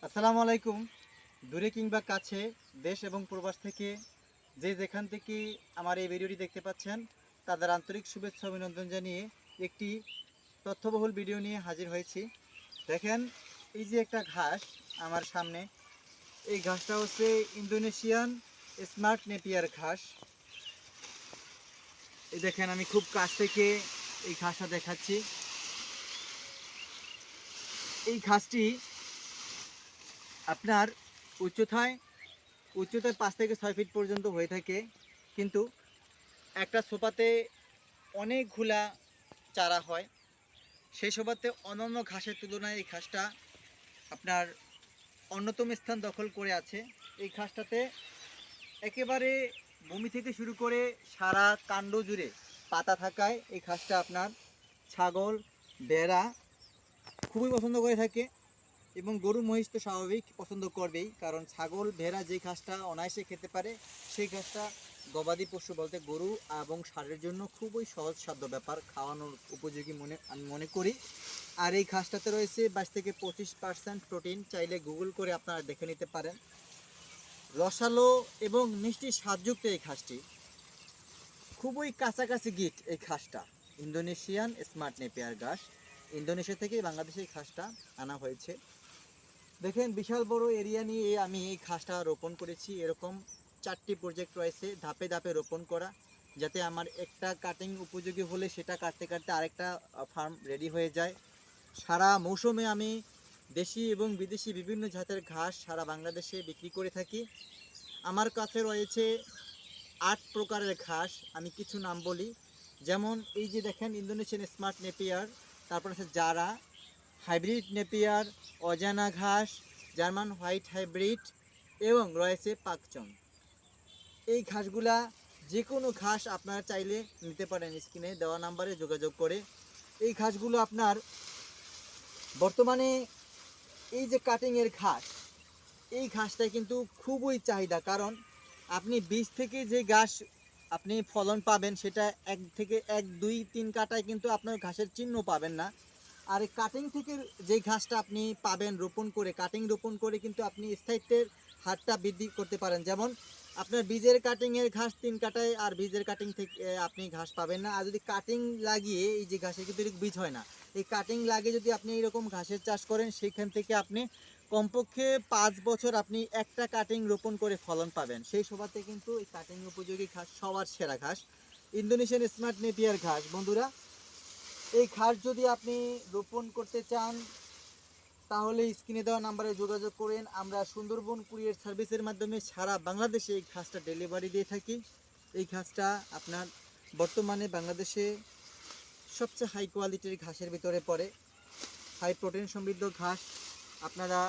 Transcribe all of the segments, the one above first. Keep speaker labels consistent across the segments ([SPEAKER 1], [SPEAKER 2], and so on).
[SPEAKER 1] আসসালামু আলাইকুম। দূরে কিংবা কাছে, দেশ এবং প্রবাস থেকে যে যেখান থেকে আমার এই ভিডিওটি দেখতে পাচ্ছেন, তাদের আন্তরিক শুভেচ্ছা অভিনন্দন জানিয়ে একটি তথ্যবহুল ভিডিও নিয়ে হাজির হয়েছি। দেখেন, এই যে একটা ঘাস আমার সামনে, এই ঘাসটা হচ্ছে ইন্দোনেশিয়ান স্মার্ট নেপিয়ার ঘাস। এই দেখেন, আমি খুব কাছ থেকে এই ঘাসটা দেখাচ্ছি। এই ঘাসটি আপনার উচ্চতায় 5 থেকে 6 ফিট পর্যন্ত হয়ে থাকে, কিন্তু একটা সোপাতে অনেকগুলা চারা হয়। সেই সোপাতে অন্যান্য ঘাসের তুলনায় এই ঘাসটা আপনার অন্যতম স্থান দখল করে আছে। এই ঘাসটাতে একেবারে ভূমি থেকে শুরু করে সারা কাণ্ড জুড়ে পাতা থাকায় এই ঘাসটা আপনার ছাগল, ভেড়া খুবই পছন্দ করে থাকে, এবং গরু মহিষ তো স্বাভাবিক পছন্দ করবেই, কারণ ছাগল ভেড়া যে ঘাসটা অনায়াসে খেতে পারে সেই ঘাসটা গবাদি পশু বলতে গরু এবং ষাঁড়ের জন্য খুবই সহজসাধ্য ব্যাপার, খাওয়ানোর উপযোগী আমি মনে করি। আর এই ঘাসটাতে রয়েছে 22 থেকে 25% প্রোটিন, চাইলে গুগল করে আপনারা দেখে নিতে পারেন। রসালো এবং মিষ্টি স্বাদযুক্ত এই ঘাসটি, খুবই কাছাকাছি গিট এই ঘাসটা। ইন্দোনেশিয়ান স্মার্ট নেপিয়ার ঘাস, ইন্দোনেশিয়া থেকে বাংলাদেশে এই ঘাসটা আনা হয়েছে। দেখেন, বিশাল বড় এরিয়া নিয়ে আমি এই ঘাসটা রোপণ করেছি। এরকম 4টি প্রজেক্ট রয়েছে, ধাপে ধাপে রোপণ করা, যাতে আমার একটা কাটিং উপযোগী হলে সেটা কাটতে কাটতে আরেকটা ফার্ম রেডি হয়ে যায়। সারা মৌসুমে আমি দেশি এবং বিদেশি বিভিন্ন জাতের ঘাস সারা বাংলাদেশে বিক্রি করে থাকি। আমার কাছে রয়েছে 8 প্রকারের ঘাস। আমি কিছু নাম বলি, যেমন এই যে দেখেন, ইন্দোনেশিয়ান স্মার্ট নেপিয়ার, তারপর আছে জারা, হাইব্রিড নেপিয়ার, অজানা ঘাস, জার্মান হোয়াইট হাইব্রিড এবং রয়েছে পাকচং। এই ঘাসগুলা যে কোনো ঘাস আপনারা চাইলে নিতে পারেন স্ক্রিনে দেওয়া নাম্বারে যোগাযোগ করে। এই ঘাসগুলো আপনার বর্তমানে এই যে কাটিংয়ের ঘাস, এই ঘাসটা কিন্তু খুবই চাহিদা, কারণ আপনি বীজ থেকে যে ঘাস আপনি ফলন পাবেন সেটা 1 থেকে 2 3 কাটায় কিন্তু আপনার ঘাসের চিহ্ন পাবেন না। আর এই কাটিং থেকে যে ঘাসটা আপনি পাবেন রোপণ করে, কাটিং রোপণ করে কিন্তু আপনি স্থায়িত্বের হারটা বৃদ্ধি করতে পারেন। যেমন আপনার বীজের কাটিংয়ের ঘাস 3 কাটায়, আর বীজের কাটিং থেকে আপনি ঘাস পাবেন না। আর যদি কাটিং লাগিয়ে, এই যে ঘাসের কিন্তু বীজ হয় না, এই কাটিং লাগিয়ে যদি আপনি এইরকম ঘাসের চাষ করেন, সেখান থেকে আপনি কমপক্ষে 5 বছর আপনি একটা কাটিং রোপণ করে ফলন পাবেন। সেই সভাতে কিন্তু এই কাটিং উপযোগী ঘাস সবার সেরা ঘাস ইন্দোনেশিয়ান স্মার্ট নেপিয়ার ঘাস। বন্ধুরা, এই ঘাস যদি আপনি রোপণ করতে চান, তাহলে স্ক্রিনে দেওয়া নাম্বারে যোগাযোগ করেন। আমরা সুন্দরবন কুরিয়ার সার্ভিসের মাধ্যমে সারা বাংলাদেশে এই ঘাসটা ডেলিভারি দিয়ে থাকি। এই ঘাসটা আপনার বর্তমানে বাংলাদেশে সবচেয়ে হাই কোয়ালিটির ঘাসের ভিতরে পড়ে। হাই প্রোটিন সমৃদ্ধ ঘাস আপনারা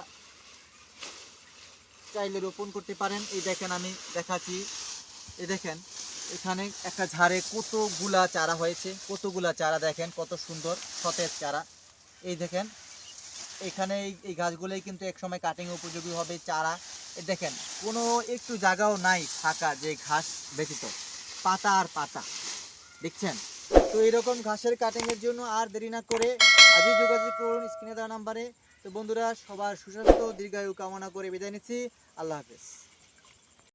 [SPEAKER 1] চাইলে রোপণ করতে পারেন। এই দেখেন, আমি দেখাচ্ছি, এই দেখেন এখানে একটা ঝাড়ে কতগুলা চারা হয়েছে, কতগুলা চারা দেখেন, কত সুন্দর সতেজ চারা। এই দেখেন, এখানে এই গাছগুলোই কিন্তু একসময় কাটিং উপযোগী হবে চারা। এই দেখেন, কোনো একটু জায়গাও নাই ফাঁকা, যে ঘাস ব্যতীত পাতা আর পাতা, দেখছেন? তো এরকম ঘাসের কাটিংয়ের জন্য আর দেরি না করে আজই যোগাযোগ করুন স্ক্রিনে দেওয়া নাম্বারে। তো বন্ধুরা, সবার সুস্বাস্থ্য দীর্ঘায়ু কামনা করে বিদায় নিচ্ছি। আল্লাহ হাফেজ।